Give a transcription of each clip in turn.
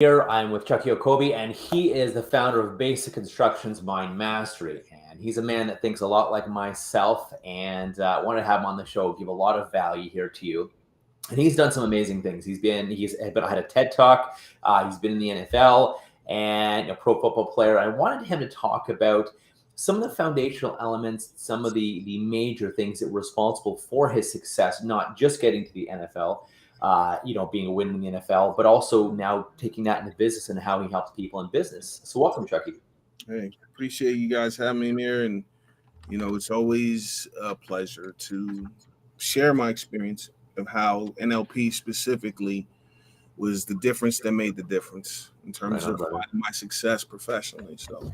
Here I'm with Chucky Okobi, and he is the founder of Basic Construction's Mind Mastery. And he's a man that thinks a lot like myself, and I wanted to have him on the show, give a lot of value here to you. And he's done some amazing things. He's had a TED Talk. He's been in the NFL and a pro football player. I wanted him to talk about some of the foundational elements, some of the major things that were responsible for his success, not just getting to the NFL, being a win in the NFL, but also now taking that into business and how he helps people in business. So welcome, Chucky. Hey, appreciate you guys having me in here. And, it's always a pleasure to share my experience of how NLP specifically was the difference that made the difference in terms Right on, of brother. my success professionally. So,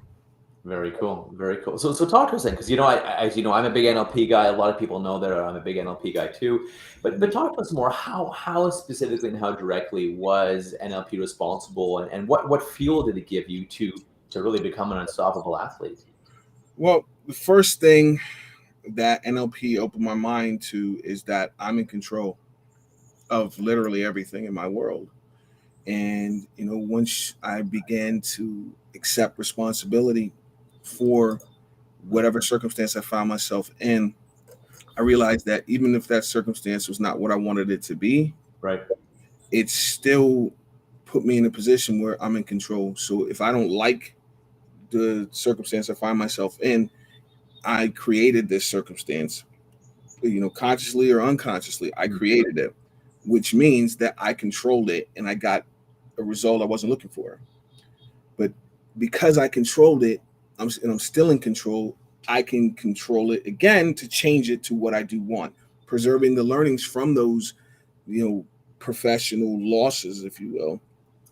Very cool. Very cool. So talk to us then, because as you know, I'm a big NLP guy. A lot of people know that I'm a big NLP guy too. But talk to us more. How specifically and how directly was NLP responsible, and what fuel did it give you to really become an unstoppable athlete? well, the first thing that NLP opened my mind to is that I'm in control of literally everything in my world. And, once I began to accept responsibility for whatever circumstance I found myself in, I realized that even if that circumstance was not what I wanted it to be, Right. it still put me in a position where I'm in control. So if I don't like the circumstance I find myself in, I created this circumstance, consciously or unconsciously, I created it, which means that I controlled it and I got a result I wasn't looking for. But because I controlled it, I'm still in control. I can control it again to change it to what I do want, preserving the learnings from those, professional losses, if you will.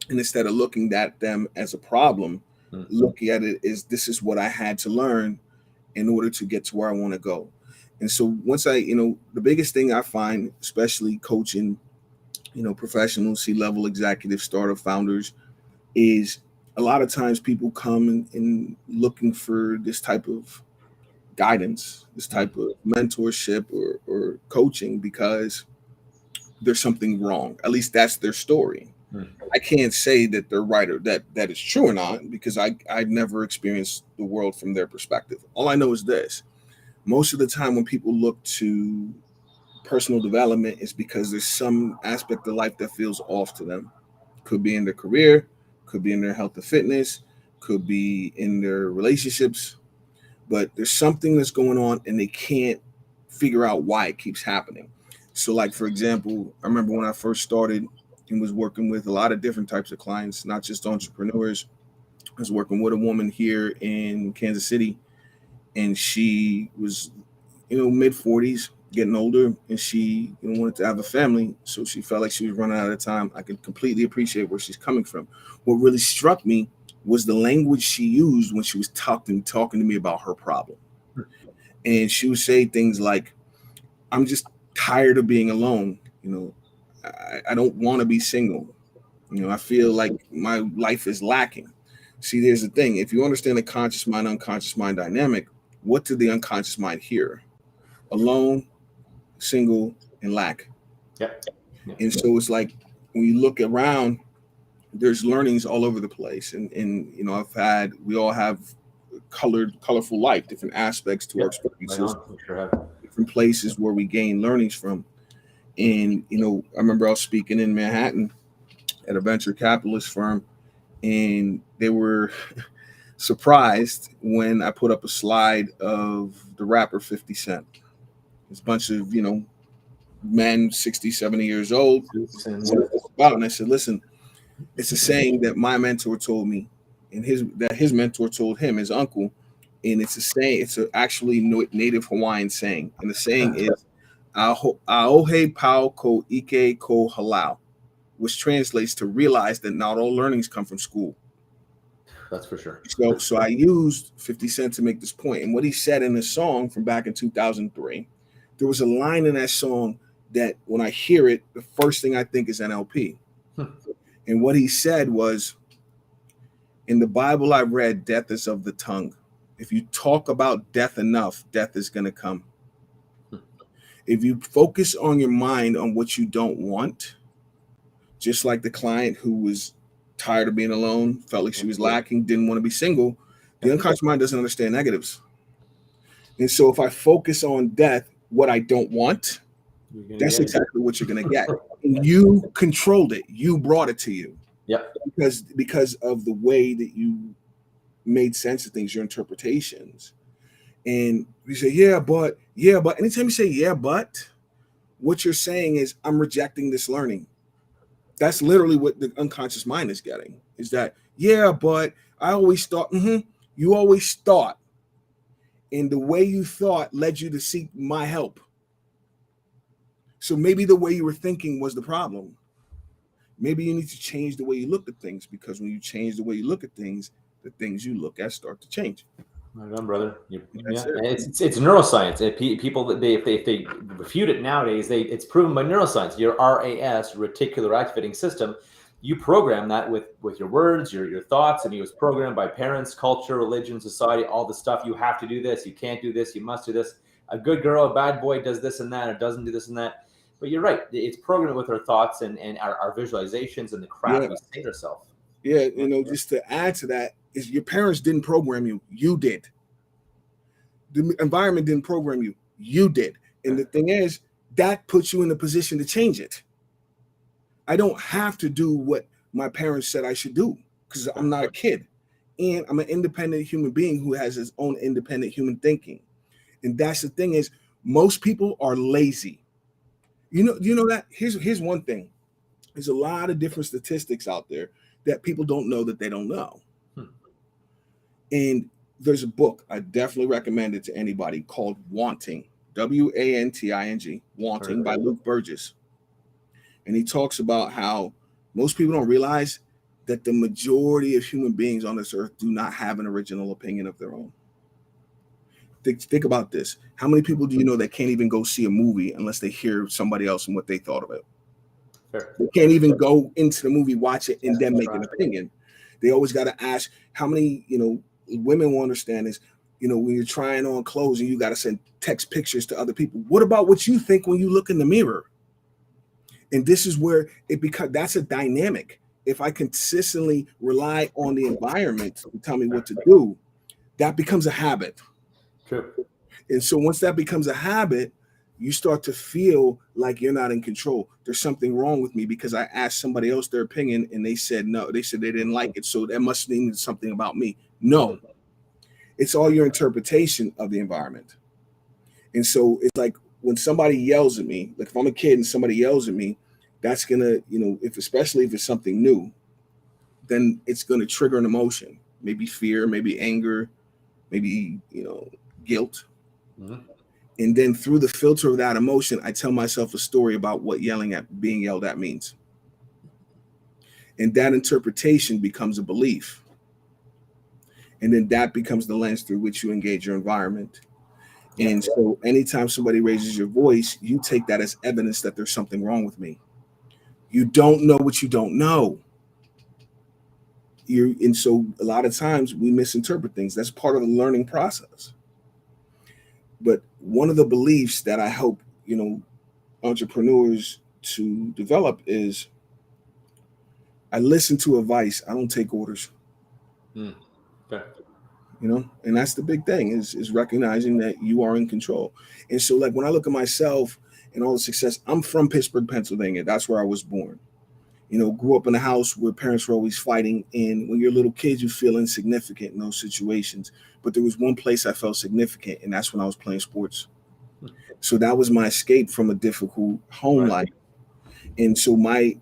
And instead of looking at them as a problem, look at it as this is what I had to learn in order to get to where I want to go. And so once the biggest thing I find, especially coaching, professional C-level executive startup founders, is a lot of times people come in looking for this type of guidance, this type of mentorship or coaching because there's something wrong. At least that's their story. I can't say that they're right or that is true or not because I've never experienced the world from their perspective. All I know is this. Most of the time when people look to personal development is because there's some aspect of life that feels off to them. Could be in their career, could be in their health and fitness, could be in their relationships, but there's something that's going on and they can't figure out why it keeps happening. So, like, for example, I remember when I first started and was working with a lot of different types of clients, not just entrepreneurs. I was working with a woman here in Kansas City, and she was, mid 40s, getting older, and she wanted to have a family. So she felt like she was running out of time. I could completely appreciate where she's coming from. What really struck me was the language she used when she was talking to me about her problem. And she would say things like, I'm just tired of being alone. I don't want to be single. I feel like my life is lacking. See, there's the thing. If you understand the conscious mind, unconscious mind dynamic, what did the unconscious mind hear? Alone, single, and lack. Yep. And so it's like when you look around, there's learnings all over the place. And we all have colorful life, different aspects to our Right experiences, on. We sure have. different places where we gain learnings from. And, I remember I was speaking in Manhattan at a venture capitalist firm, and they were surprised when I put up a slide of the rapper 50 Cent. It's a bunch of, men 60, 70 years old. And I said, listen, it's a saying that my mentor told me, and his mentor told him, his uncle, and it's a saying. It's actually native Hawaiian saying, and the saying is "Aohe pau ko ike ko halau," which translates to realize that not all learnings come from school. That's for sure. So I used 50 Cent to make this point, and what he said in the song from back in 2003, there was a line in that song that when I hear it, the first thing I think is NLP. And what he said was, in the Bible I read, death is of the tongue. If you talk about death enough, death is going to come. If you focus on your mind on what you don't want, just like the client who was tired of being alone, felt like she was lacking, didn't want to be single. The unconscious mind doesn't understand negatives. And so if I focus on death, what I don't want, that's exactly what you're going to get. And you controlled it. You brought it to you. Yep. Because of the way that you made sense of things, your interpretations. And you say, yeah, but anytime you say, yeah, but, what you're saying is, I'm rejecting this learning. That's literally what the unconscious mind is getting, is that, yeah, but I always thought, you always thought. And the way you thought led you to seek my help. So maybe the way you were thinking was the problem. Maybe you need to change the way you look at things, because when you change the way you look at things, the things you look at start to change. Right on, brother. It's neuroscience. People that if they refute it nowadays, it's proven by neuroscience. Your RAS, reticular activating system, you program that with your words, your thoughts, and it was programmed by parents, culture, religion, society, all the stuff. You have to do this. You can't do this. You must do this. A good girl, a bad boy does this and that, or doesn't do this and that. But you're right. It's programmed with our thoughts and our visualizations and the crap we say to ourselves. Yeah, just to add to that, is your parents didn't program you. You did. The environment didn't program you. You did. And the thing is, that puts you in a position to change it. I don't have to do what my parents said I should do, because I'm not a kid. And I'm an independent human being who has his own independent human thinking. And that's the thing, is most people are lazy. You know that? Here's one thing. There's a lot of different statistics out there that people don't know that they don't know. And there's a book I definitely recommend it to anybody called Wanting, Wanting, Wanting by Luke Burgess. And he talks about how most people don't realize that the majority of human beings on this earth do not have an original opinion of their own. Think about this. How many people do you know that can't even go see a movie unless they hear somebody else and what they thought of it? Sure. They can't even go into the movie, watch it, and then make an opinion. They always got to ask. How many, women will understand is, when you're trying on clothes and you got to send text pictures to other people. What about what you think when you look in the mirror? And this is where that's a dynamic. If I consistently rely on the environment to tell me what to do, that becomes a habit. True. And so once that becomes a habit, you start to feel like you're not in control. There's something wrong with me because I asked somebody else their opinion and they said no. They said they didn't like it. So that must mean something about me. No, it's all your interpretation of the environment. And so it's like when somebody yells at me, like if I'm a kid and somebody yells at me, that's gonna, especially if it's something new, then it's gonna trigger an emotion, maybe fear, maybe anger, maybe, guilt. Mm-hmm. And then through the filter of that emotion, I tell myself a story about what being yelled at means. And that interpretation becomes a belief. And then that becomes the lens through which you engage your environment. And so anytime somebody raises your voice, you take that as evidence that there's something wrong with me. You don't know what you don't know. And so a lot of times we misinterpret things. That's part of the learning process. But one of the beliefs that I hope, entrepreneurs to develop is I listen to advice. I don't take orders. Okay. And that's the big thing is recognizing that you are in control. And so like when I look at myself and all the success, I'm from Pittsburgh, Pennsylvania. That's where I was born. Grew up in a house where parents were always fighting. And when you're a little kid, you feel insignificant in those situations. But there was one place I felt significant, and that's when I was playing sports. So that was my escape from a difficult home life. And so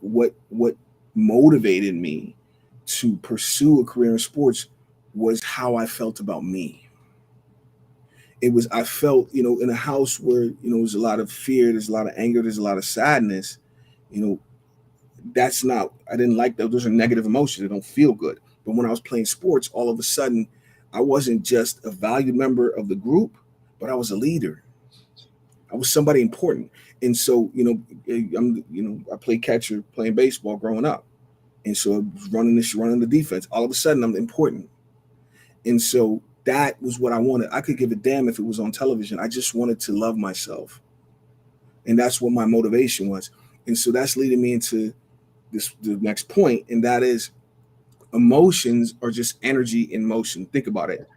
what motivated me to pursue a career in sports was how I felt about me. I felt, in a house where, there's a lot of fear, there's a lot of anger, there's a lot of sadness, I didn't like those. Those are negative emotions. They don't feel good. But when I was playing sports, all of a sudden, I wasn't just a valued member of the group, but I was a leader. I was somebody important. And so, I played catcher playing baseball growing up. And so I was running the defense. All of a sudden, I'm important. And so that was what I wanted. I could give a damn if it was on television. I just wanted to love myself. And that's what my motivation was. And so that's leading me into the next point. And that is, Emotions are just energy in motion. Think about it.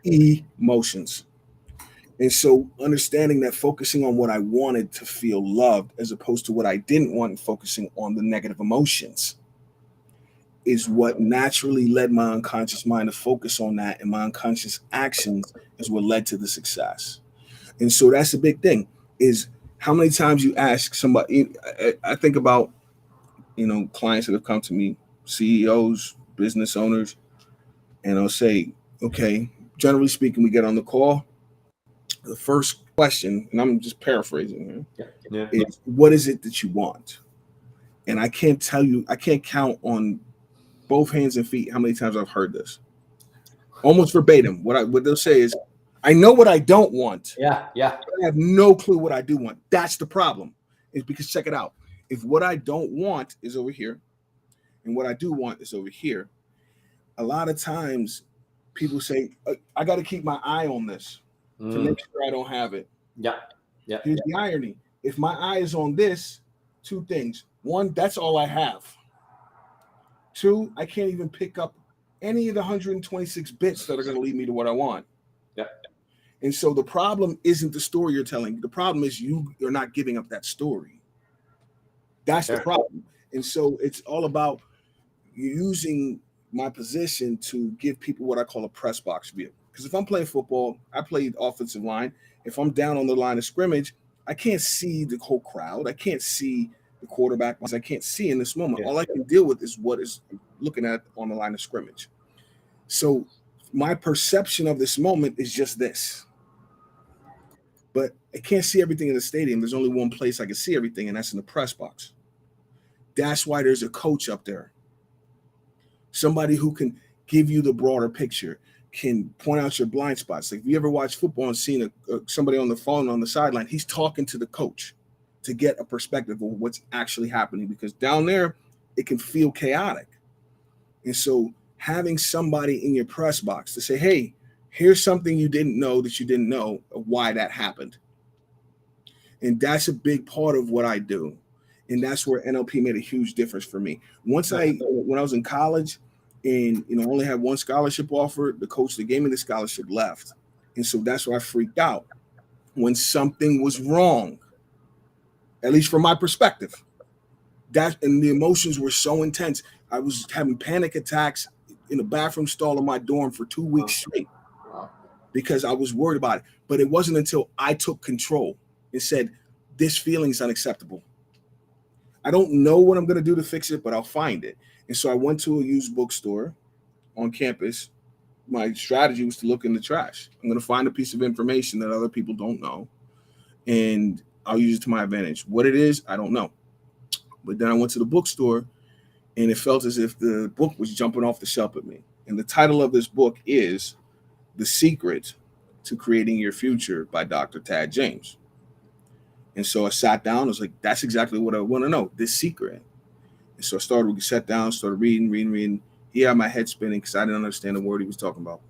Emotions. And so understanding that, focusing on what I wanted to feel loved as opposed to what I didn't want, and focusing on the negative emotions, is what naturally led my unconscious mind to focus on that. And my unconscious actions is what led to the success. And so that's the big thing, is how many times you ask somebody. I think about, clients that have come to me, CEOs, business owners, and I'll say, okay, generally speaking, we get on the call. The first question, and I'm just paraphrasing here, is what is it that you want? And I can't count on both hands and feet how many times I've heard this. Almost verbatim. What they'll say is, I know what I don't want. Yeah. I have no clue what I do want. That's the problem. Is because, check it out. If what I don't want is over here, and what I do want is over here, a lot of times people say, I got to keep my eye on this to make sure I don't have it. Yeah. Here's the irony. If my eye is on this, two things. One, that's all I have. Two, I can't even pick up any of the 126 bits that are going to lead me to what I want. Yeah. And so the problem isn't the story you're telling. The problem is you're not giving up that story. That's the problem. And so it's all about using my position to give people what I call a press box view. Because if I'm playing football, I played offensive line. If I'm down on the line of scrimmage, I can't see the whole crowd. I can't see the quarterback. I can't see in this moment. All I can deal with is what is looking at on the line of scrimmage. So my perception of this moment is just this. But I can't see everything in the stadium. There's only one place I can see everything, and that's in the press box. That's why there's a coach up there. Somebody who can give you the broader picture, can point out your blind spots. Like if you ever watch football and seen somebody on the phone on the sideline, he's talking to the coach to get a perspective of what's actually happening, because down there it can feel chaotic. And so having somebody in your press box to say, hey, here's something you didn't know that you didn't know of why that happened. And that's a big part of what I do. And that's where NLP made a huge difference for me. When I was in college and, only had one scholarship offer, the coach that gave me the scholarship left. And so that's why I freaked out when something was wrong, at least from my perspective. And the emotions were so intense. I was having panic attacks in the bathroom stall of my dorm for 2 weeks straight because I was worried about it. But it wasn't until I took control and said, this feeling is unacceptable. I don't know what I'm going to do to fix it, but I'll find it. And so I went to a used bookstore on campus. My strategy was to look in the trash. I'm going to find a piece of information that other people don't know, and I'll use it to my advantage. What it is, I don't know. But then I went to the bookstore, and it felt as if the book was jumping off the shelf at me. And the title of this book is The Secret to Creating Your Future by Dr. Tad James. And so I sat down. I was like, that's exactly what I want to know, this secret. And so I sat down, started reading. He had my head spinning because I didn't understand the word he was talking about.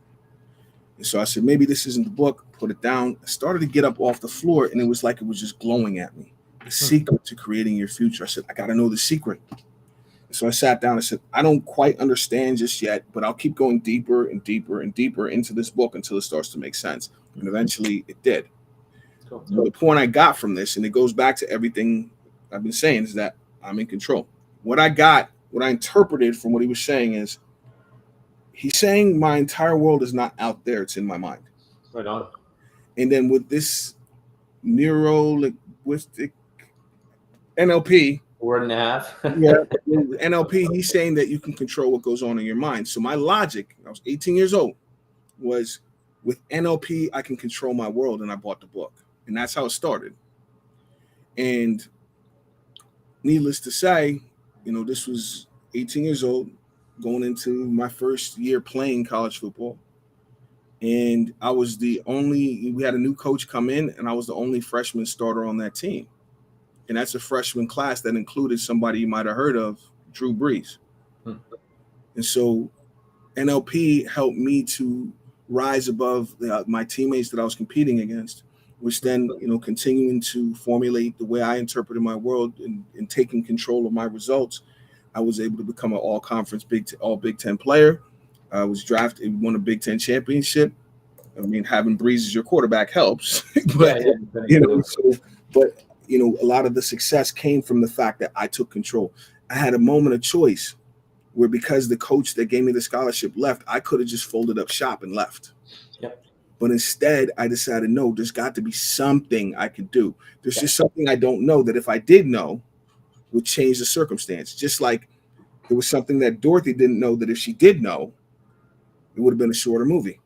And so I said, maybe this isn't the book. Put it down. I started to get up off the floor, and it was like it was just glowing at me. The secret to creating your future. I said, I got to know the secret. And so I sat down. I said, I don't quite understand just yet, but I'll keep going deeper and deeper and deeper into this book until it starts to make sense. And eventually it did. So the point I got from this, and it goes back to everything I've been saying, is that I'm in control. What I interpreted from what he was saying is, he's saying my entire world is not out there. It's in my mind. Right on. And then with this neuro-linguistic NLP, word and a half. NLP, he's saying that you can control what goes on in your mind. So my logic, I was 18 years old, was with NLP, I can control my world, and I bought the book. And that's how it started. And needless to say, this was 18 years old, going into my first year playing college football. And we had a new coach come in, and I was the only freshman starter on that team. And that's a freshman class that included somebody you might have heard of, Drew Brees. And so NLP helped me to rise above my teammates that I was competing against, which then, continuing to formulate the way I interpreted my world and taking control of my results, I was able to become an all-conference all Big Ten player. I was drafted, won a Big Ten championship. I mean, having Breeze as your quarterback helps, Yeah, but yeah. a lot of the success came from the fact that I took control. I had a moment of choice where, because the coach that gave me the scholarship left, I could have just folded up shop and left. Yep. But instead, I decided, no, there's got to be something I could do. There's just something I don't know that if I did know would change the circumstance. Just like there was something that Dorothy didn't know that if she did know, it would have been a shorter movie.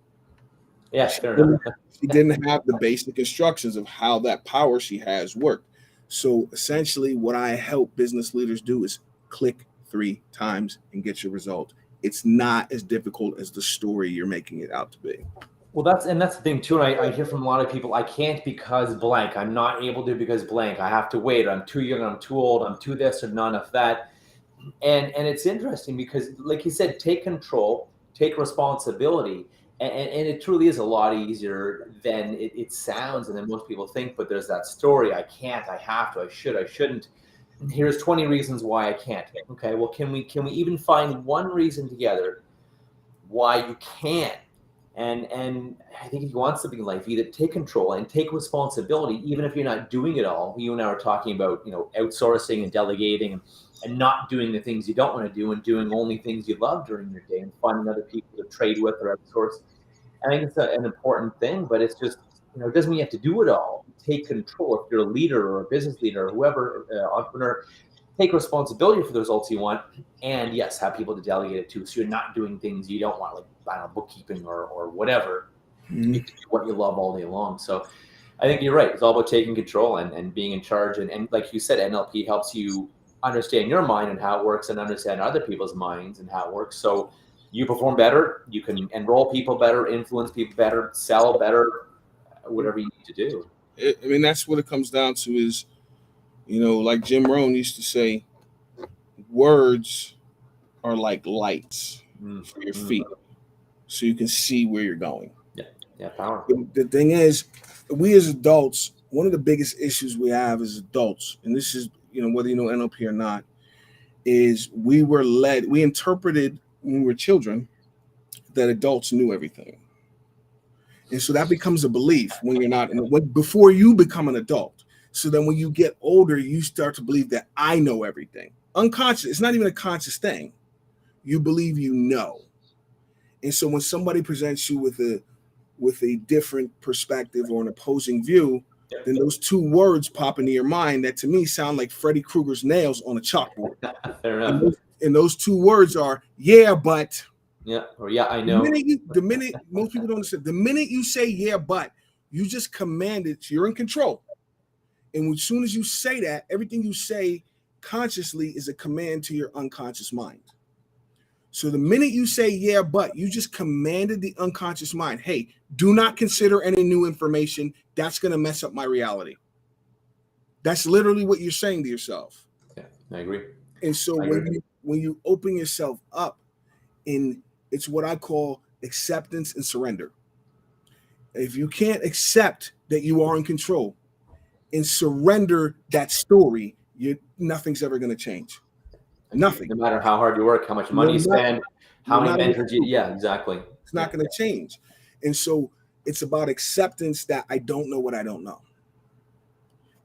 Yeah, fair enough. She didn't have the basic instructions of how that power she has worked. So essentially, what I help business leaders do is click 3 times and get your result. It's not as difficult as the story you're making it out to be. Well, that's the thing too. And I hear from a lot of people, I can't because blank. I'm not able to because blank. I have to wait. I'm too young. I'm too old. I'm too this or none of that. And it's interesting because, like you said, take control, take responsibility. And it truly is a lot easier than it sounds and than most people think. But there's that story. I can't, I have to, I should, I shouldn't. Here's 20 reasons why I can't. Okay, well, can we even find one reason together why you can? And I think if you want something in life, either take control and take responsibility, even if you're not doing it all. You and I were talking about, outsourcing and delegating and not doing the things you don't want to do and doing only things you love during your day and finding other people to trade with or outsource. I think it's an important thing, but it's just, it doesn't mean you have to do it all. Take control. If you're a leader or a business leader or whoever, entrepreneur, take responsibility for the results you want, and yes, have people to delegate it to. So you're not doing things you don't want, like, I don't know, bookkeeping or whatever. Mm-hmm. You can do what you love all day long. So I think you're right. It's all about taking control and being in charge. And like you said, NLP helps you understand your mind and how it works and understand other people's minds and how it works. So you perform better, you can enroll people better, influence people better, sell better, whatever you need to do. I mean, that's what it comes down to is, like Jim Rohn used to say, words are like lights for your feet, so you can see where you're going. Yeah, power. The thing is, we as adults, one of the biggest issues we have as adults, and this is, whether you know NLP or not, is we interpreted when we were children that adults knew everything. And so that becomes a belief when you're not, before you become an adult. So then when you get older, you start to believe that I know everything. Unconscious, it's not even a conscious thing. You believe you know. And so when somebody presents you with a different perspective or an opposing view, then those 2 words pop into your mind that to me sound like Freddy Krueger's nails on a chalkboard. Fair enough. And those 2 words are, yeah, but. Yeah, or yeah, I know. The minute most people don't understand, the minute you say yeah, but, you just commanded, you're in control. And as soon as you say that, everything you say consciously is a command to your unconscious mind. So the minute you say yeah, but, you just commanded the unconscious mind, hey, do not consider any new information. That's going to mess up my reality. That's literally what you're saying to yourself. Yeah, I agree. And so when you open yourself up, it's what I call acceptance and surrender. If you can't accept that you are in control and surrender that story, nothing's ever going to change. Nothing. No matter how hard you work, how much money you spend, how many mentors you, yeah, exactly. It's not going to change. And so it's about acceptance that I don't know what I don't know.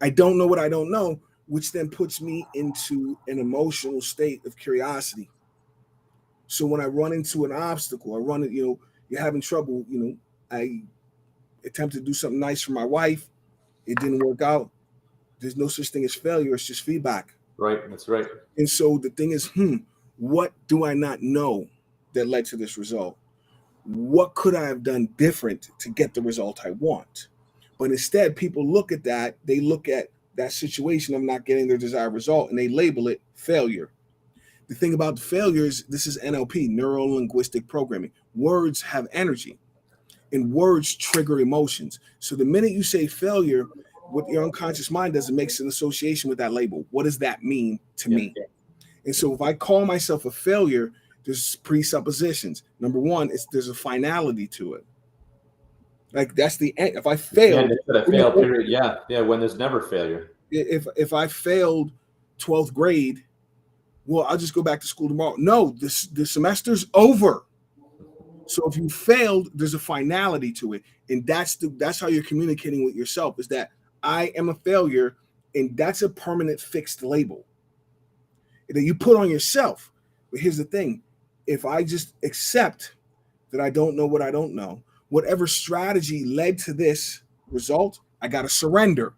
I don't know what I don't know, which then puts me into an emotional state of curiosity. So when I run into an obstacle, you're having trouble, I attempted to do something nice for my wife. It didn't work out. There's no such thing as failure. It's just feedback. Right. That's right. And so the thing is, what do I not know that led to this result? What could I have done different to get the result I want? But instead, people look at that. They look at that situation of not getting their desired result and they label it failure. The thing about the failure is this is NLP, neuro-linguistic programming. Words have energy and words trigger emotions. So the minute you say failure, what your unconscious mind does, it makes an association with that label. What does that mean to me? And so if I call myself a failure, there's presuppositions. Number one, there's a finality to it. Like that's the end. If I failed, period. Yeah. When there's never failure. If I failed 12th grade, well, I'll just go back to school tomorrow. No, the semester's over. So if you failed, there's a finality to it, and that's how you're communicating with yourself, is that I am a failure, and that's a permanent fixed label that you put on yourself. But here's the thing: if I just accept that I don't know what I don't know, whatever strategy led to this result, I got to surrender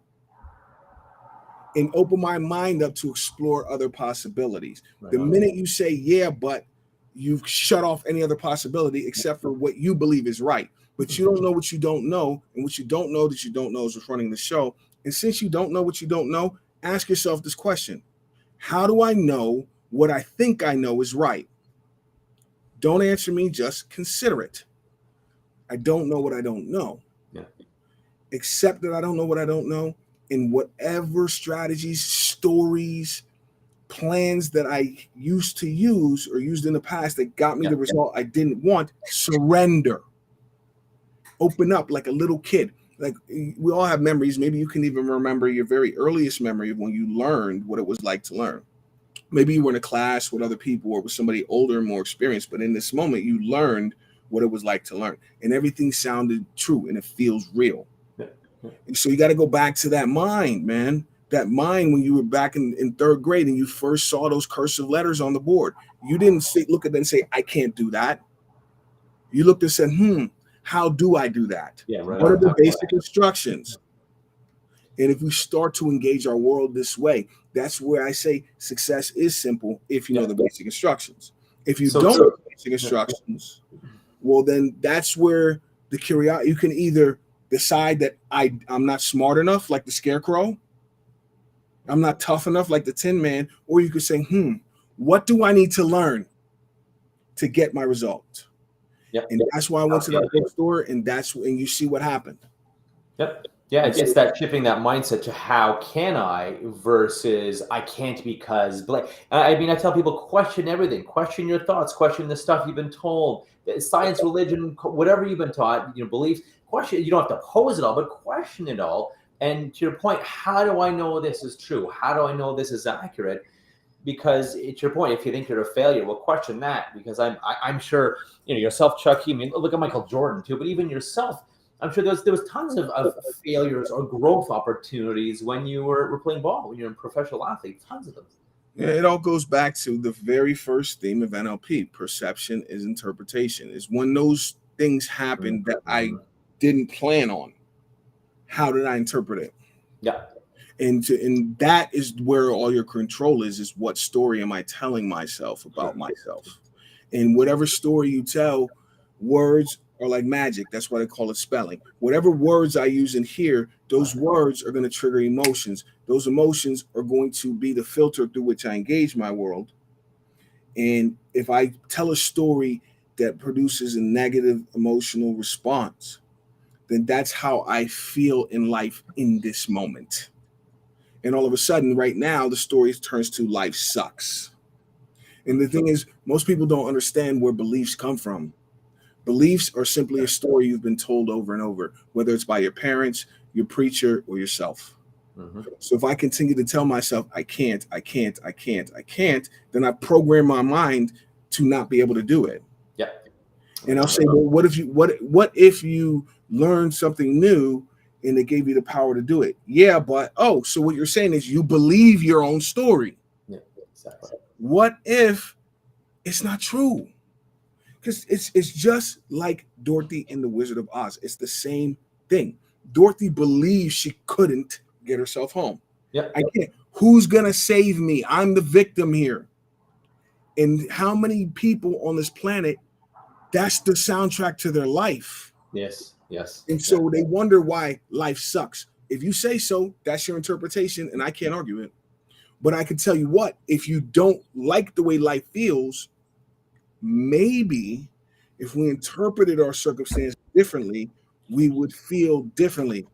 and open my mind up to explore other possibilities. Right The on. minute you say, yeah, but you've shut off any other possibility except for what you believe is right. But you don't know what you don't know, and what you don't know that you don't know is what's running the show. And since you don't know what you don't know, ask yourself this question: how do I know what I think I know is right? Don't answer me, just consider it. I don't know what I don't know. Yeah. Accept that I don't know what I don't know, and whatever strategies, stories, plans that I used to use or used in the past that got me the result I didn't want, surrender. Open up like a little kid. Like, we all have memories. Maybe you can even remember your very earliest memory of when you learned what it was like to learn. Maybe you were in a class with other people or with somebody older and more experienced, but in this moment you learned what it was like to learn, and everything sounded true and it feels real. And so you got to go back to that mind, man. That mind when you were back in third grade and you first saw those cursive letters on the board. You didn't look at them and say, I can't do that. You looked and said, how do I do that? Yeah, right. What are the basic instructions? And if we start to engage our world this way, that's where I say success is simple if you know the basic instructions. If you don't know the basic instructions, well, then that's where the curiosity, you can either decide that I'm not smart enough like the Scarecrow, I'm not tough enough like the Tin Man, or you could say, what do I need to learn to get my result? Yep. And that's why I went to that bookstore, and you see what happened. Yep. Yeah, it's that shifting that mindset to how can I versus I can't because, I mean, I tell people, question everything, question your thoughts, question the stuff you've been told, science, religion, whatever you've been taught, beliefs, question. You don't have to oppose it all, but question it all. And to your point, how do I know this is true? How do I know this is accurate? Because it's your point. If you think you're a failure, well, question that, because I'm sure, yourself, Chucky, I mean, look at Michael Jordan too, but even yourself, I'm sure there was tons of failures or growth opportunities when you were playing ball, when you're a professional athlete, tons of them. Yeah, it all goes back to the very first theme of NLP. Perception is interpretation. Is when those things happen that I didn't plan on, how did I interpret it? Yeah. And that is where all your control is what story am I telling myself about myself? And whatever story you tell, words are like magic. That's why they call it spelling. Whatever words I use in here, those words are going to trigger emotions. Those emotions are going to be the filter through which I engage my world. And if I tell a story that produces a negative emotional response, then that's how I feel in life in this moment. And all of a sudden, right now, the story turns to life sucks. And the thing is, most people don't understand where beliefs come from. Beliefs are simply a story you've been told over and over, whether it's by your parents, your preacher, or yourself. So if I continue to tell myself, I can't, then I program my mind to not be able to do it. Yeah. And I'll say, well, what if you learn something new and they gave you the power to do it? Yeah, but so what you're saying is you believe your own story. Yeah, exactly. What if it's not true? Because it's just like Dorothy in The Wizard of Oz. It's the same thing. Dorothy believes she couldn't get herself home. Yeah. I can't. Who's gonna save me? I'm the victim here. And how many people on this planet, that's the soundtrack to their life. Yes. And so they wonder why life sucks. If you say so, that's your interpretation, and I can't argue it. But I can tell you what, if you don't like the way life feels, maybe if we interpreted our circumstance differently, we would feel differently.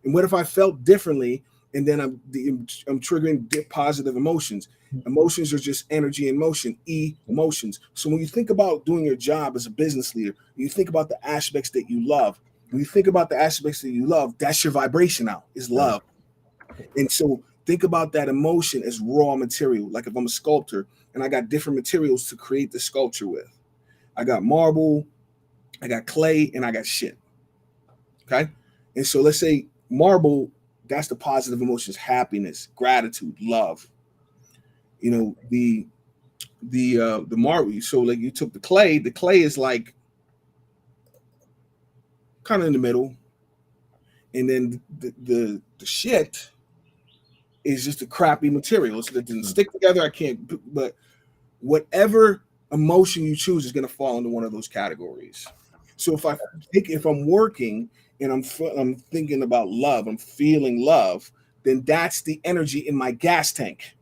And what if I felt differently, and then I'm triggering positive emotions? Emotions are just energy in motion, emotions. So when you think about doing your job as a business leader, you think about the aspects that you love. When you think about the aspects that you love, that's your vibration now, is love. And so think about that emotion as raw material. Like if I'm a sculptor and I got different materials to create the sculpture with. I got marble, I got clay, and I got shit. Okay. And so let's say marble, that's the positive emotions, happiness, gratitude, love. You know, the marble. So like you took the clay is like kind of in the middle, and then the shit is just a crappy material. So that didn't stick together. I can't, but whatever emotion you choose is going to fall into one of those categories. So if I'm working and I'm thinking about love, I'm feeling love, then that's the energy in my gas tank.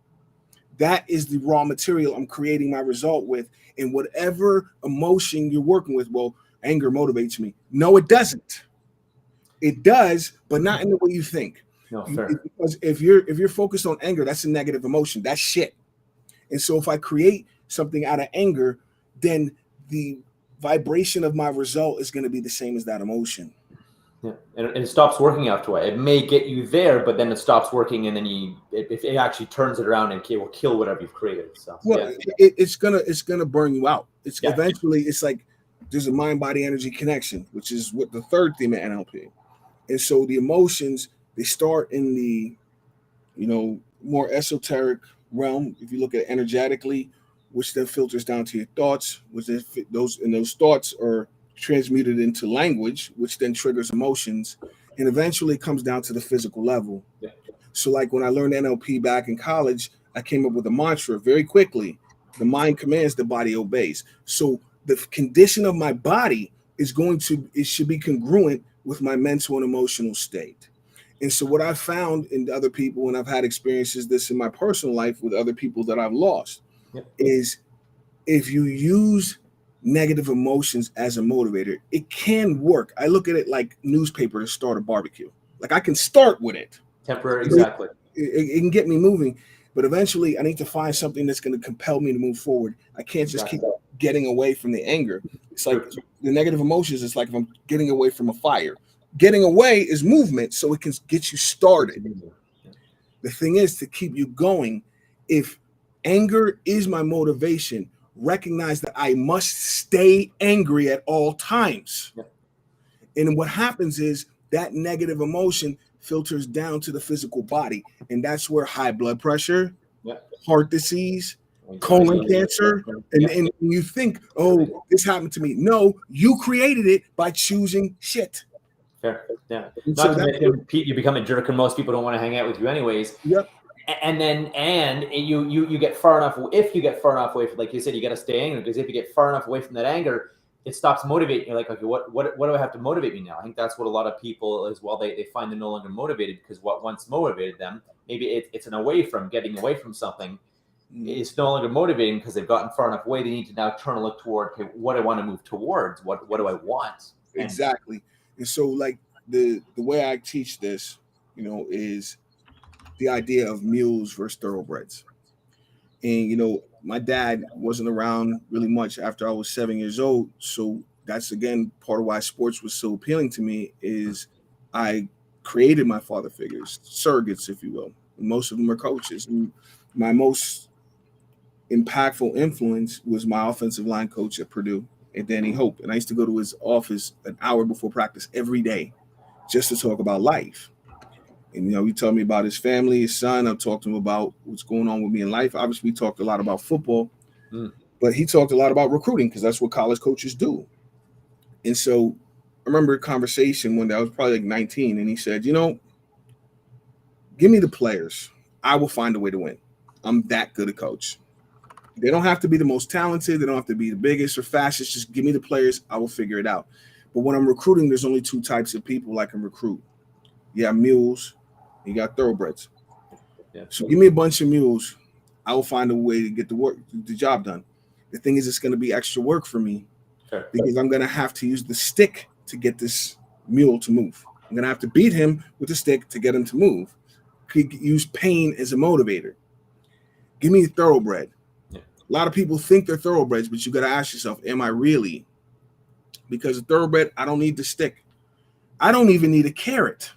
That is the raw material I'm creating my result with. And whatever emotion you're working with, well, anger motivates me. No, it doesn't. It does, but not in the way you think. No, fair. Because if you're focused on anger, that's a negative emotion. That's shit. And so if I create something out of anger, then the vibration of my result is going to be the same as that emotion. Yeah. And it stops working after a while. It may get you there, but then it stops working, and then it actually turns it around and will kill whatever you've created. So well, yeah. it's gonna burn you out. It's eventually it's like there's a mind body energy connection, which is what the third theme of NLP. And so the emotions, they start in the more esoteric realm. If you look at it energetically, which then filters down to your thoughts, which then those thoughts are transmuted into language, which then triggers emotions, and eventually comes down to the physical level. Yeah. So like when I learned NLP back in college, I came up with a mantra very quickly: the mind commands, the body obeys. So the condition of my body it should be congruent with my mental and emotional state. And so what I've found in other people, and I've had experiences this in my personal life with other people that I've lost, is if you use negative emotions as a motivator, it can work. I look at it like newspaper to start a barbecue. Like I can start with it. Temporary, exactly. It can get me moving, but eventually I need to find something that's going to compel me to move forward. I can't just keep getting away from the anger. It's like the negative emotions. It's like if I'm getting away from a fire. Getting away is movement, so it can get you started. The thing is to keep you going. If anger is my motivation, recognize that I must stay angry at all times. And what happens is that negative emotion filters down to the physical body, and that's where high blood pressure, heart disease, colon cancer, and you think, oh, this happened to me. No, you created it by choosing shit. Fair. Yeah. Not to mention, you become a jerk, and most people don't want to hang out with you anyways. Yep. And then you get far enough. If you get far enough away from, like you said, you got to stay angry, because if you get far enough away from that anger, it stops motivating you. Like, okay, what do I have to motivate me now? I think that's what a lot of people as well. They find they're no longer motivated, because what once motivated them, maybe it's an getting away from something. It's no longer motivating because they've gotten far enough away. They need to now turn and look toward, okay, what I want to move towards. What do I want? Exactly. And so like the way I teach this, is the idea of mules versus thoroughbreds. And my dad wasn't around really much after I was 7 years old. So that's again part of why sports was so appealing to me, is I created my father figures, surrogates, if you will. Most of them are coaches. And my most impactful influence was my offensive line coach at Purdue, and Danny Hope. And I used to go to his office an hour before practice every day just to talk about life. And, he told me about his family, his son. I've talked to him about what's going on with me in life. Obviously, we talked a lot about football, but he talked a lot about recruiting, because that's what college coaches do. And so I remember a conversation one day, I was probably like 19, and he said, give me the players. I will find a way to win. I'm that good a coach. They don't have to be the most talented. They don't have to be the biggest or fastest. Just give me the players. I will figure it out. But when I'm recruiting, there's only two types of people I can recruit. You got mules, you got thoroughbreds. So give me a bunch of mules. I will find a way to get the job done. The thing is, it's going to be extra work for me, because I'm going to have to use the stick to get this mule to move. I'm going to have to beat him with the stick to get him to move. Use pain as a motivator. Give me a thoroughbred. A lot of people think they're thoroughbreds, but you got to ask yourself, am I really? Because a thoroughbred, I don't need the stick. I don't even need a carrot.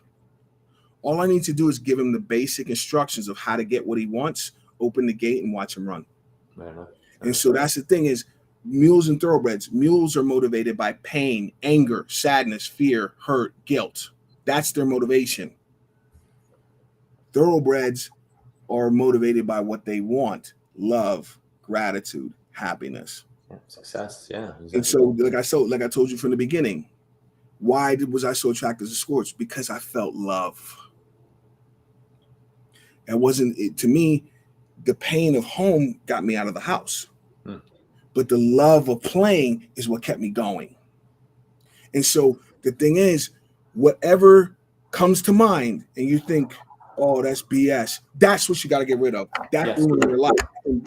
All I need to do is give him the basic instructions of how to get what he wants, open the gate, and watch him run. And so that's the thing is, Mules and thoroughbreds. Mules are motivated by pain, anger, sadness, fear, hurt, guilt. That's their motivation. Thoroughbreds are motivated by what they want: love, gratitude, happiness. Success. Yeah. And Exactly. so, like I told you from the beginning, why was I so attracted to sports? Because I felt love. To me, the pain of home got me out of the house. But the love of playing is what kept me going. And so the thing is, whatever comes to mind and you think, oh, that's BS, that's what you got to get rid of. That's ruining your life.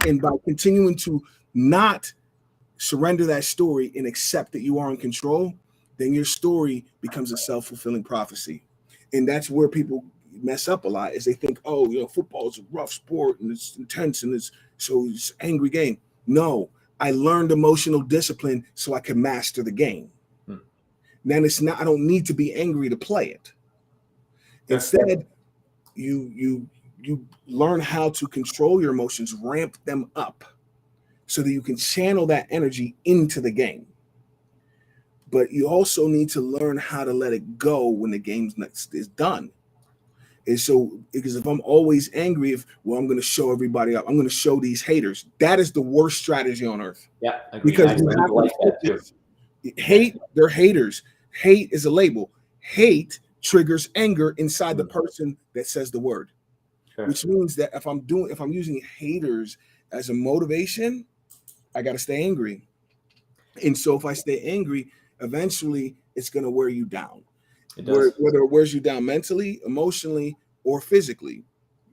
And by continuing to not surrender that story and accept that you are in control, then your story becomes a self-fulfilling prophecy. And that's where people mess up a lot, is they think, oh, football is a rough sport and it's intense and it's angry game. No, I learned emotional discipline so I can master the game. Then I don't need to be angry to play it. Instead, you learn how to control your emotions, ramp them up so that you can channel that energy into the game. But you also need to learn how to let it go when the game is done. And so, because if I'm always angry, I'm going to show everybody up, I'm going to show these haters. That is the worst strategy on earth. Yeah, agree. Because you have like that too. Hate, they're haters. Hate is a label. Hate triggers anger inside the person that says the word, which means that if I'm using haters as a motivation, I got to stay angry. And so if I stay angry, eventually it's going to wear you down. Whether it wears you down mentally, emotionally, or physically.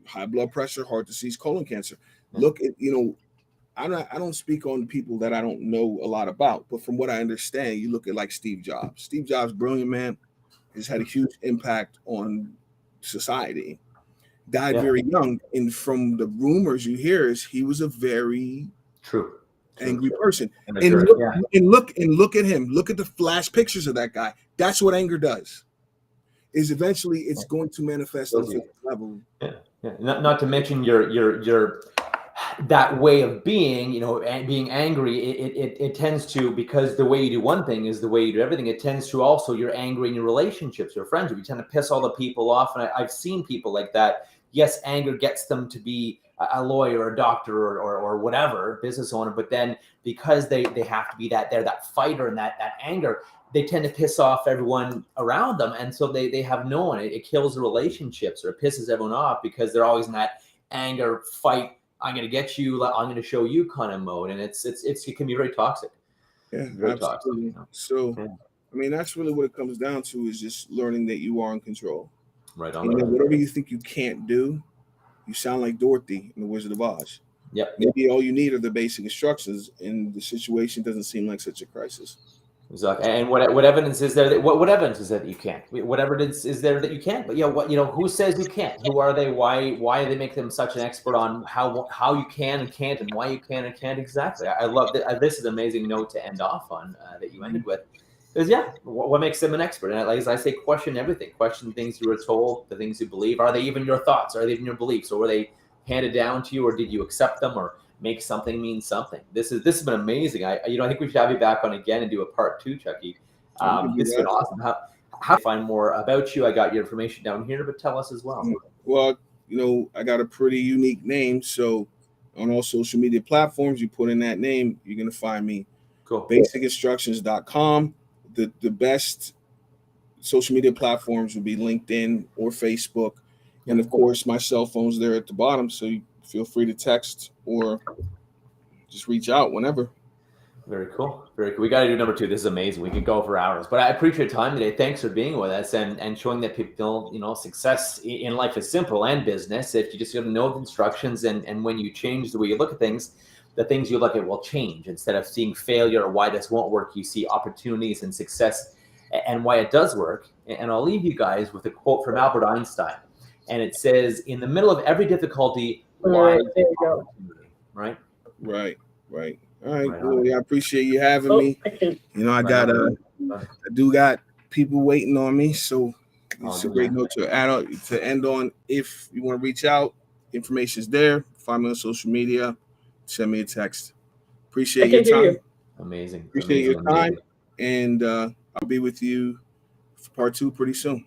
High blood pressure, heart disease, colon cancer. Look at, I don't speak on people that I don't know a lot about, but from what I understand, you look at like Steve Jobs. Steve Jobs, brilliant man, has had a huge impact on society. Died very young, and from the rumors you hear is he was a very angry person. And look at him. Look at the flash pictures of that guy. That's what anger does. Is eventually it's going to manifest on a level. Yeah. Not to mention your that way of being, and being angry. It tends to, because the way you do one thing is the way you do everything. It tends to also, you're angry in your relationships, your friends. You tend to piss all the people off, and I've seen people like that. Yes, anger gets them to be a lawyer, a doctor, or whatever, business owner. But then because they have to be that fighter and that anger, they tend to piss off everyone around them. And so they have no one. It kills the relationships, or it pisses everyone off, because they're always in that anger fight. I'm going to get you, I'm going to show you kind of mode. And it can be very toxic. Yeah, very absolutely. Toxic. So, I mean, that's really what it comes down to, is just learning that you are in control. Right on. And then whatever you think you can't do, you sound like Dorothy in The Wizard of Oz. Yep. Maybe all you need are the basic instructions, and the situation doesn't seem like such a crisis. Exactly. And what evidence is there that what evidence is that you can't? What evidence is there that you can't? But who says you can't? Who are they? Why do they make them such an expert on how you can and can't, and why you can and can't? Exactly. I love that. This is an amazing note to end off on, that you ended with. Because what makes them an expert? And as I say, question everything. Question things you were told, the things you believe. Are they even your thoughts? Are they even your beliefs? Or were they handed down to you, or did you accept them, or make something mean something? This has been amazing. I think we should have you back on again and do a part 2, Chucky. This has been awesome. How to find more about you? I got your information down here, but tell us as well. Well, I got a pretty unique name. So on all social media platforms, you put in that name, you're going to find me. Cool. Basicinstructions.com. The best social media platforms would be LinkedIn or Facebook. And of course, my cell phone's there at the bottom. So you feel free to text or just reach out whenever. Very cool. Very cool. We got to do number 2. This is amazing. We could go for hours, but I appreciate your time today. Thanks for being with us and showing that people, success in life is simple, and business. If you just got to know the instructions, and when you change the way you look at things, the things you look at will change. Instead of seeing failure or why this won't work, you see opportunities and success and why it does work. And I'll leave you guys with a quote from Albert Einstein. And it says, "In the middle of every difficulty lies opportunity." Right? Right. All right, Willie, I appreciate you having me. I do got people waiting on me, so it's a great note to end on. If you want to reach out, information is there. Find me on social media. Send me a text. Appreciate your time. Amazing. Appreciate Amazing. your time, Amazing. and I'll be with you for part 2 pretty soon.